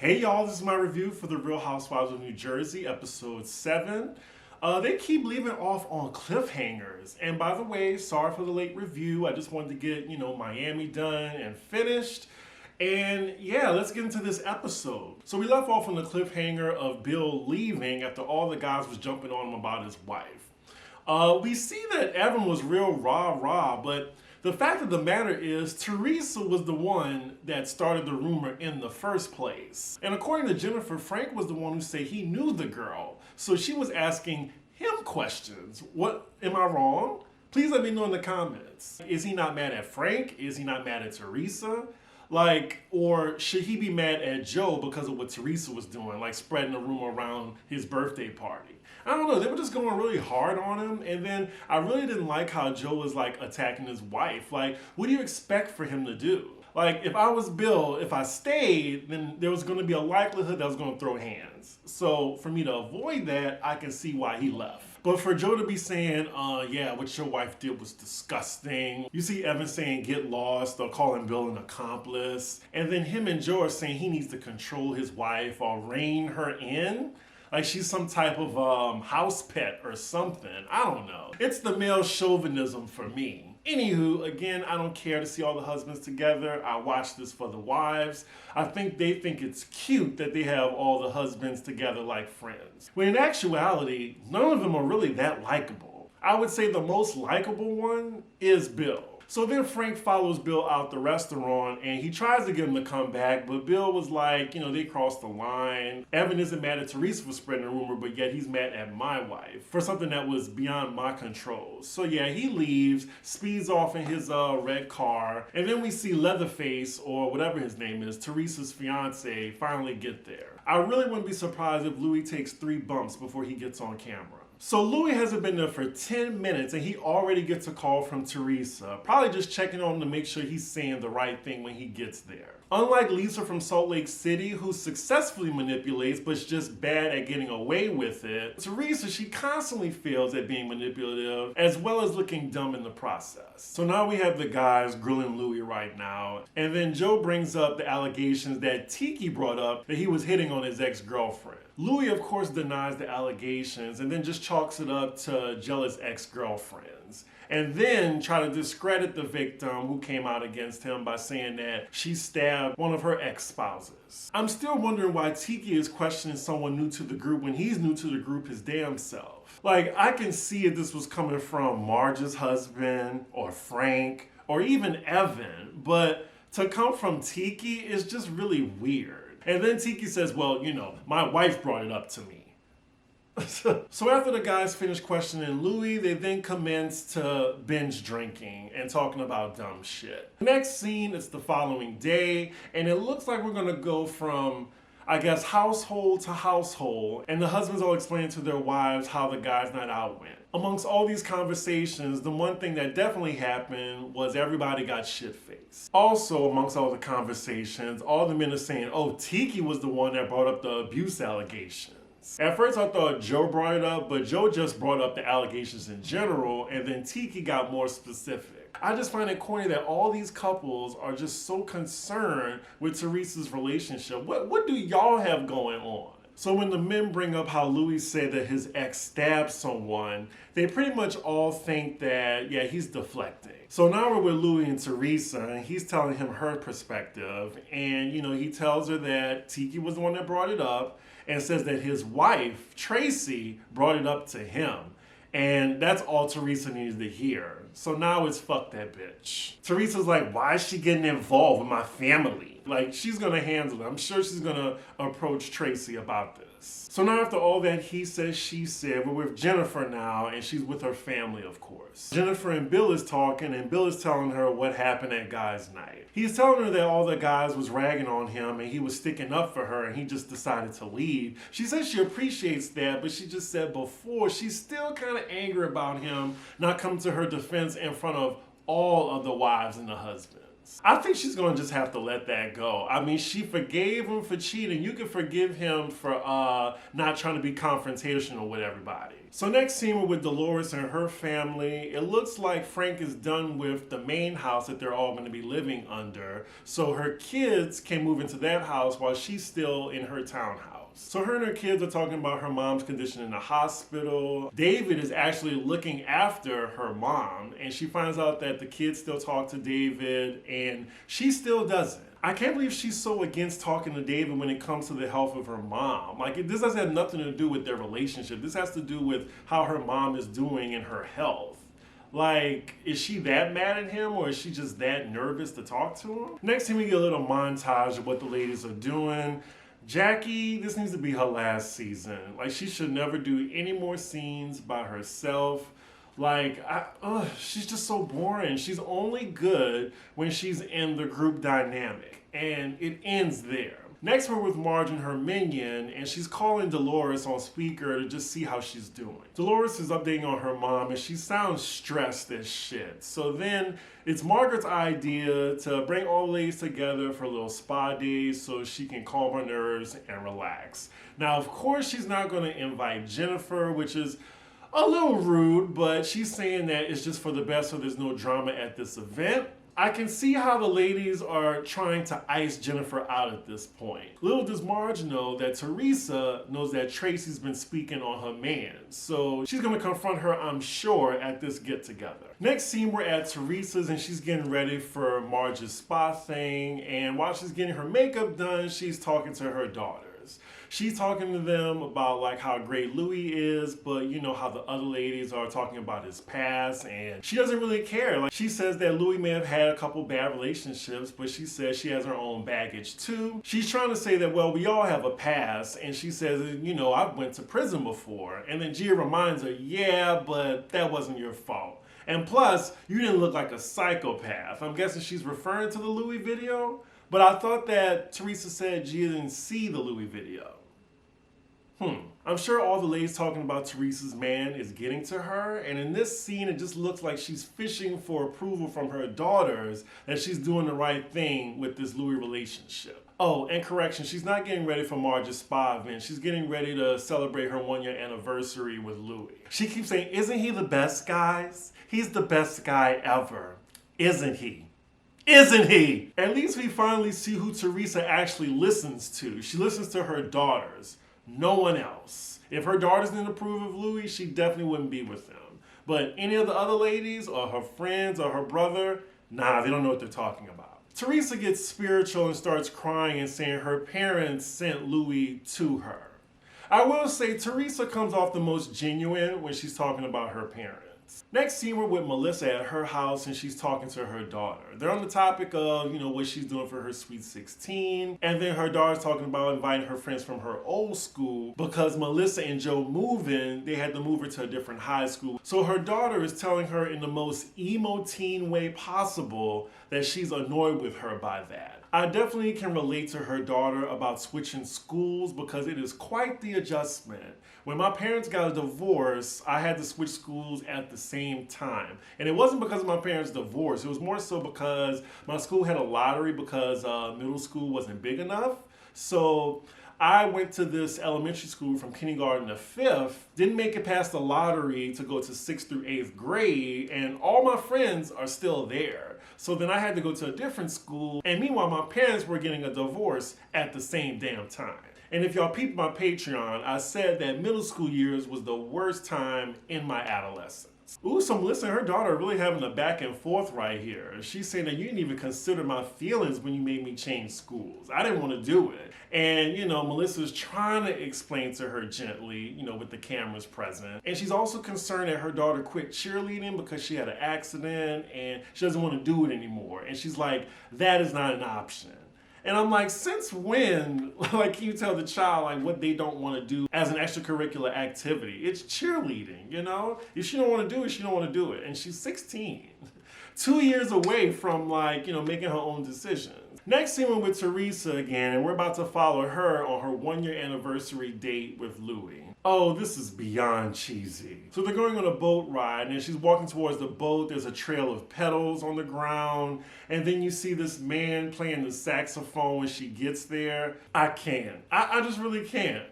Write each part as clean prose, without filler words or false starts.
Hey y'all, this is my review for The Real Housewives of New Jersey, episode 7. They keep leaving off on cliffhangers. And by the way, sorry for the late review. I just wanted to get, Miami done and finished. And yeah, let's get into this episode. So we left off on the cliffhanger of Bill leaving after all the guys was jumping on him about his wife. We see that Evan was real rah-rah, but the fact of the matter is, Teresa was the one that started the rumor in the first place. And according to Jennifer, Frank was the one who said he knew the girl. So she was asking him questions. What, am I wrong? Please let me know in the comments. Is he not mad at Frank? Is he not mad at Teresa? Or should he be mad at Joe because of what Teresa was doing, like spreading the rumor around his birthday party? I don't know, they were just going really hard on him, and then I really didn't like how Joe was attacking his wife. What do you expect for him to do? If I was Bill, if I stayed, then there was going to be a likelihood that I was going to throw hands. So for me to avoid that, I can see why he left. But for Joe to be saying, yeah, what your wife did was disgusting. You see Evan saying get lost or calling Bill an accomplice. And then him and Joe are saying he needs to control his wife or rein her in. Like she's some type of house pet or something. I don't know. It's the male chauvinism for me. Anywho, again, I don't care to see all the husbands together. I watch this for the wives. I think they think it's cute that they have all the husbands together like friends. When in actuality, none of them are really that likable. I would say the most likable one is Bill. So then Frank follows Bill out the restaurant and he tries to get him to come back, but Bill was like, they crossed the line. Evan isn't mad at Teresa for spreading a rumor, but yet he's mad at my wife for something that was beyond my control. So yeah, he leaves, speeds off in his red car, and then we see Leatherface, or whatever his name is, Teresa's fiance, finally get there. I really wouldn't be surprised if Louis takes 3 bumps before he gets on camera. So Louis hasn't been there for 10 minutes and he already gets a call from Teresa, probably just checking on him to make sure he's saying the right thing when he gets there. Unlike Lisa from Salt Lake City, who successfully manipulates but is just bad at getting away with it, Teresa, she constantly fails at being manipulative as well as looking dumb in the process. So now we have the guys grilling Louis right now, and then Joe brings up the allegations that Tiki brought up that he was hitting on his ex-girlfriend. Louis, of course, denies the allegations and then just chalks it up to jealous ex-girlfriends. And then try to discredit the victim who came out against him by saying that she stabbed one of her ex-spouses. I'm still wondering why Tiki is questioning someone new to the group when he's new to the group his damn self. I can see if this was coming from Marge's husband or Frank or even Evan, but to come from Tiki is just really weird. And then Tiki says, well, my wife brought it up to me. So after the guys finish questioning Louis, they then commence to binge drinking and talking about dumb shit. The next scene is the following day, and it looks like we're gonna go from, household to household, and the husbands all explaining to their wives how the guys' night out went. Amongst all these conversations, the one thing that definitely happened was everybody got shit-faced. Also, amongst all the conversations, all the men are saying, oh, Tiki was the one that brought up the abuse allegations. At first I thought Joe brought it up, but Joe just brought up the allegations in general, and then Tiki got more specific. I just find it corny that all these couples are just so concerned with Teresa's relationship. What do y'all have going on? So when the men bring up how Louis said that his ex stabbed someone, they pretty much all think that, yeah, he's deflecting. So now we're with Louis and Teresa, and he's telling him her perspective, and he tells her that Tiki was the one that brought it up, and says that his wife, Tracy, brought it up to him. And that's all Teresa needed to hear. So now it's fuck that bitch. Teresa's like, why is she getting involved with my family? She's gonna handle it. I'm sure she's gonna approach Tracy about this. So now after all that he said, she said, we're with Jennifer now, and she's with her family, of course. Jennifer and Bill is talking, and Bill is telling her what happened at guys' night. He's telling her that all the guys was ragging on him, and he was sticking up for her, and he just decided to leave. She says she appreciates that, but she just said before, she's still kind of angry about him not coming to her defense in front of all of the wives and the husbands. I think she's gonna just have to let that go. I mean, she forgave him for cheating. You can forgive him for not trying to be confrontational with everybody. So next scene, we're with Dolores and her family. It looks like Frank is done with the main house that they're all gonna be living under. So her kids can move into that house while she's still in her townhouse. So her and her kids are talking about her mom's condition in the hospital. David is actually looking after her mom, and she finds out that the kids still talk to David, and she still doesn't. I can't believe she's so against talking to David when it comes to the health of her mom. Like, this doesn't have nothing to do with their relationship. This has to do with how her mom is doing in her health. Like, is she that mad at him, or is she just that nervous to talk to him? Next time we get a little montage of what the ladies are doing. Jackie, this needs to be her last season. Like, she should never do any more scenes by herself. Like, she's just so boring. She's only good when she's in the group dynamic, and it ends there. Next, we're with Marge and her minion, and she's calling Dolores on speaker to just see how she's doing. Dolores is updating on her mom, and she sounds stressed as shit. So then, it's Margaret's idea to bring all the ladies together for a little spa day so she can calm her nerves and relax. Now, of course, she's not going to invite Jennifer, which is a little rude, but she's saying that it's just for the best so there's no drama at this event. I can see how the ladies are trying to ice Jennifer out at this point. Little does Marge know that Teresa knows that Tracy's been speaking on her man, so she's gonna confront her, I'm sure, at this get-together. Next scene, we're at Teresa's and she's getting ready for Marge's spa thing, and while she's getting her makeup done, she's talking to her daughters. She's talking to them about like how great Louis is, but you know how the other ladies are talking about his past, and she doesn't really care. Like, she says that Louis may have had a couple bad relationships, but she says she has her own baggage too. She's trying to say that, well, we all have a past, and she says, you know, I went to prison before. And then Gia reminds her, yeah, but that wasn't your fault. And plus, you didn't look like a psychopath. I'm guessing she's referring to the Louis video, but I thought that Teresa said Gia didn't see the Louis video. I'm sure all the ladies talking about Teresa's man is getting to her, and in this scene, it just looks like she's fishing for approval from her daughters that she's doing the right thing with this Louis relationship. Oh, and correction, she's not getting ready for Marge's spa event. She's getting ready to celebrate her 1-year anniversary with Louis. She keeps saying, isn't he the best, guys? He's the best guy ever. Isn't he? Isn't he? At least we finally see who Teresa actually listens to. She listens to her daughters. No one else. If her daughters didn't approve of Louis, she definitely wouldn't be with him. But any of the other ladies, or her friends, or her brother, nah, they don't know what they're talking about. Teresa gets spiritual and starts crying and saying her parents sent Louis to her. I will say Teresa comes off the most genuine when she's talking about her parents. Next scene, we're with Melissa at her house and she's talking to her daughter. They're on the topic of, you know, what she's doing for her Sweet 16. And then her daughter's talking about inviting her friends from her old school because Melissa and Joe moving, they had to move her to a different high school. So her daughter is telling her in the most emo teen way possible that she's annoyed with her by that. I definitely can relate to her daughter about switching schools because it is quite the adjustment. When my parents got a divorce, I had to switch schools at the same time. And it wasn't because of my parents' divorce. It was more so because my school had a lottery because middle school wasn't big enough. So I went to this elementary school from kindergarten to 5th, didn't make it past the lottery to go to 6th through 8th grade, and all my friends are still there. So then I had to go to a different school, and meanwhile my parents were getting a divorce at the same damn time. And if y'all peeped my Patreon, I said that middle school years was the worst time in my adolescence. Ooh, so Melissa and her daughter are really having a back and forth right here. She's saying that you didn't even consider my feelings when you made me change schools. I didn't want to do it. And, you know, Melissa's trying to explain to her gently, you know, with the cameras present. And she's also concerned that her daughter quit cheerleading because she had an accident and she doesn't want to do it anymore. And she's like, that is not an option. And I'm like, since when, like, can you tell the child, like, what they don't want to do as an extracurricular activity? It's cheerleading, you know? If she don't want to do it, she don't want to do it. And she's 16. 2 years away from, like, you know, making her own decisions. Next scene, we're with Teresa again, and we're about to follow her on her 1-year anniversary date with Louis. Oh, this is beyond cheesy. So they're going on a boat ride, and as she's walking towards the boat, there's a trail of petals on the ground, and then you see this man playing the saxophone when she gets there. I can't. I just really can't.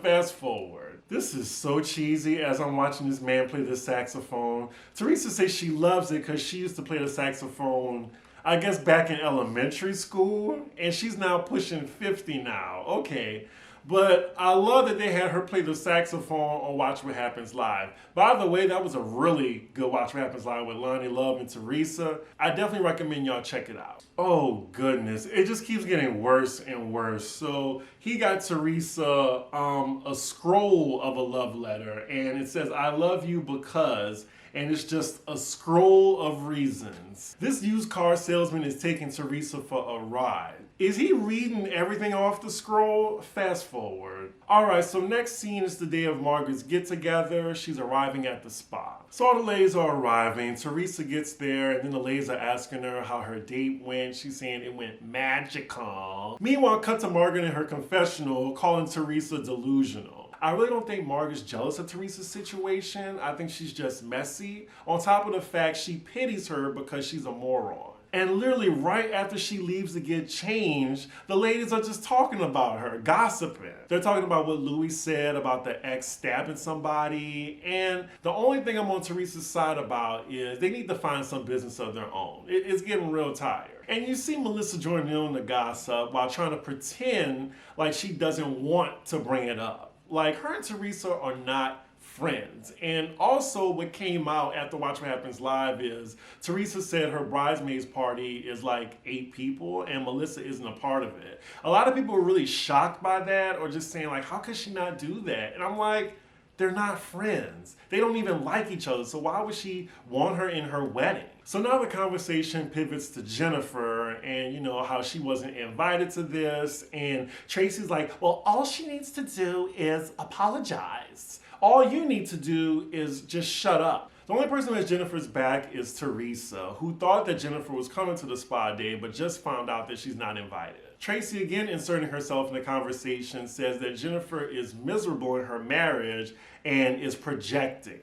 Fast forward. This is so cheesy as I'm watching this man play the saxophone. Teresa says she loves it because she used to play the saxophone, I guess, back in elementary school, and she's now pushing 50 now. Okay. But I love that they had her play the saxophone on Watch What Happens Live. By the way, that was a really good Watch What Happens Live with Loni Love and Teresa. I definitely recommend y'all check it out. Oh goodness, it just keeps getting worse and worse. So he got Teresa a scroll of a love letter, and it says, "I love you because," and it's just a scroll of reasons. This used car salesman is taking Teresa for a ride. Is he reading everything off the scroll? Fast forward. Alright, so next scene is the day of Margaret's get together. She's arriving at the spa. So all the ladies are arriving. Teresa gets there, and then the ladies are asking her how her date went. She's saying it went magical. Meanwhile, cut to Margaret in her confessional, calling Teresa delusional. I really don't think Margaret's jealous of Teresa's situation. I think she's just messy. On top of the fact she pities her because she's a moron. And literally right after she leaves to get changed, the ladies are just talking about her, gossiping. They're talking about what Louis said about the ex stabbing somebody. And the only thing I'm on Teresa's side about is they need to find some business of their own. It's getting real tired. And you see Melissa joining in on the gossip while trying to pretend like she doesn't want to bring it up. Like, her and Teresa are not friends. And also what came out after Watch What Happens Live is Teresa said her bridesmaids party is like 8 people and Melissa isn't a part of it. A lot of people were really shocked by that, or just saying like, how could she not do that? And I'm like, they're not friends. They don't even like each other, so why would she want her in her wedding? So now the conversation pivots to Jennifer and, you know, how she wasn't invited to this. And Tracy's like, well, all she needs to do is apologize. All you need to do is just shut up. The only person who has Jennifer's back is Teresa, who thought that Jennifer was coming to the spa day, but just found out that she's not invited. Tracy, again inserting herself in the conversation, says that Jennifer is miserable in her marriage and is projecting.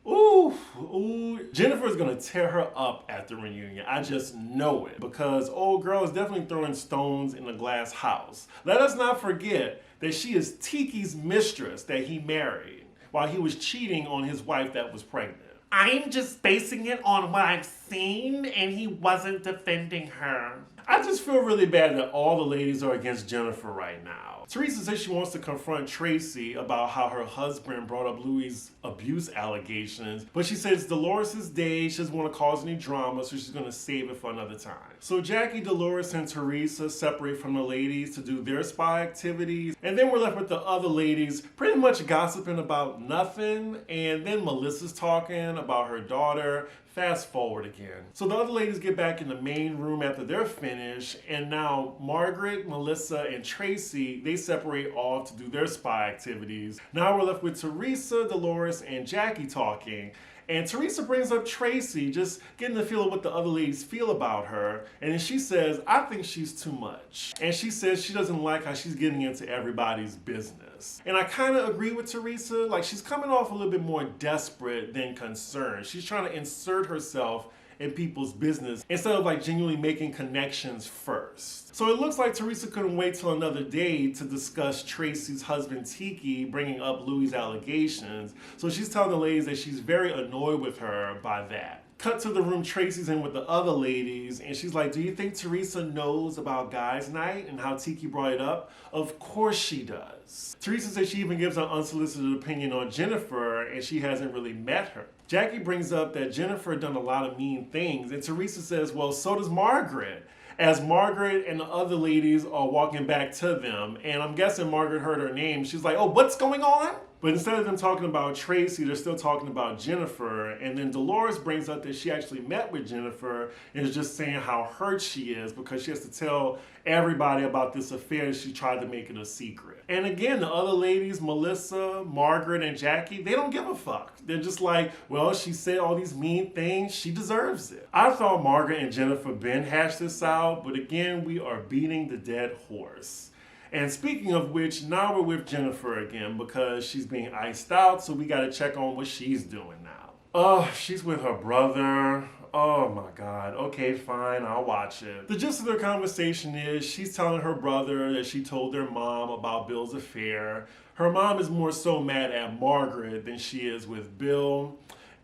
Ooh, Jennifer is gonna tear her up at the reunion. I just know it, because old girl is definitely throwing stones in a glass house. Let us not forget that she is Tiki's mistress that he married while he was cheating on his wife that was pregnant. I'm just basing it on what I've seen, and he wasn't defending her. I just feel really bad that all the ladies are against Jennifer right now. Teresa says she wants to confront Tracy about how her husband brought up Louis' abuse allegations, but she says Dolores' day, she doesn't want to cause any drama, so she's going to save it for another time. So Jackie, Dolores, and Teresa separate from the ladies to do their spa activities, and then we're left with the other ladies pretty much gossiping about nothing, and then Melissa's talking about her daughter. Fast forward again. So the other ladies get back in the main room after they're finished, and now Margaret, Melissa, and Tracy, they separate off to do their spa activities. Now we're left with Teresa, Dolores, and Jackie talking. And Teresa brings up Tracy, just getting the feel of what the other ladies feel about her. And then she says, I think she's too much. And she says she doesn't like how she's getting into everybody's business. And I kind of agree with Teresa. Like, she's coming off a little bit more desperate than concerned. She's trying to insert herself in people's business instead of like genuinely making connections first. So it looks like Teresa couldn't wait till another day to discuss Tracy's husband Tiki bringing up Louis' allegations. So she's telling the ladies that she's very annoyed with her by that. Cut to the room Tracy's in with the other ladies, and she's like, do you think Teresa knows about guys' night and how Tiki brought it up? Of course she does. Teresa says she even gives an unsolicited opinion on Jennifer, and she hasn't really met her. Jackie brings up that Jennifer done a lot of mean things, and Teresa says, well, so does Margaret. As Margaret and the other ladies are walking back to them, and I'm guessing Margaret heard her name, she's like, oh, what's going on? But instead of them talking about Tracy, they're still talking about Jennifer. And then Dolores brings up that she actually met with Jennifer and is just saying how hurt she is because she has to tell everybody about this affair. She tried to make it a secret. And again, the other ladies, Melissa, Margaret, and Jackie, they don't give a fuck. They're just like, well, she said all these mean things. She deserves it. I thought Margaret and Jennifer Ben hashed this out, but again, we are beating the dead horse. And speaking of which, now we're with Jennifer again because she's being iced out, so we gotta check on what she's doing now. Oh, she's with her brother. Oh my God. Okay, fine, I'll watch it. The gist of their conversation is she's telling her brother that she told their mom about Bill's affair. Her mom is more so mad at Margaret than she is with Bill.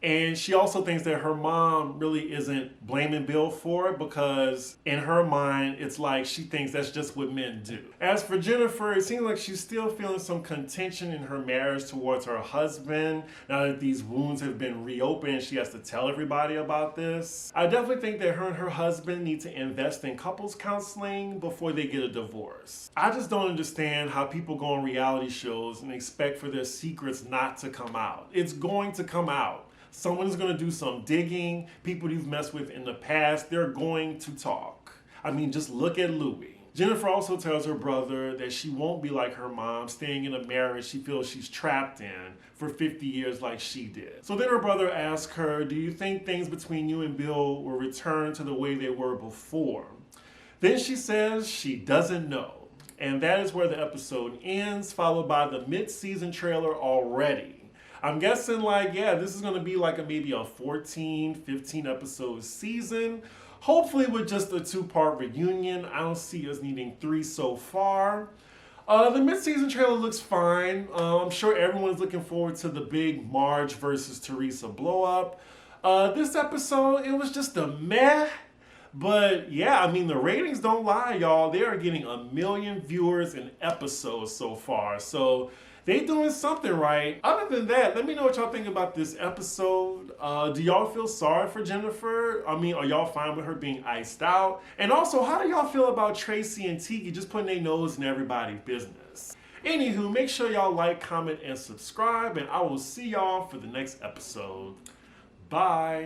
And she also thinks that her mom really isn't blaming Bill for it because in her mind, it's like she thinks that's just what men do. As for Jennifer, it seems like she's still feeling some contention in her marriage towards her husband. Now that these wounds have been reopened, she has to tell everybody about this. I definitely think that her and her husband need to invest in couples counseling before they get a divorce. I just don't understand how people go on reality shows and expect for their secrets not to come out. It's going to come out. Someone's going to do some digging. People you've messed with in the past, they're going to talk. I mean, just look at Louis. Jennifer also tells her brother that she won't be like her mom, staying in a marriage she feels she's trapped in for 50 years like she did. So then her brother asks her, do you think things between you and Bill will return to the way they were before? Then she says she doesn't know. And that is where the episode ends, followed by the mid-season trailer already. I'm guessing this is going to be maybe a 14, 15 episode season. Hopefully with just a 2-part reunion. I don't see us needing 3 so far. The mid-season trailer looks fine. I'm sure everyone's looking forward to the big Marge versus Teresa blow up. This episode, it was just a meh. But yeah, I mean, the ratings don't lie, y'all. They are getting 1 million viewers an episode so far. So they doing something right. Other than that, let me know what y'all think about this episode. Do y'all feel sorry for Jennifer? I mean, are y'all fine with her being iced out? And also, how do y'all feel about Tracy and Tiki just putting their nose in everybody's business? Anywho, make sure y'all like, comment, and subscribe, and I will see y'all for the next episode. Bye.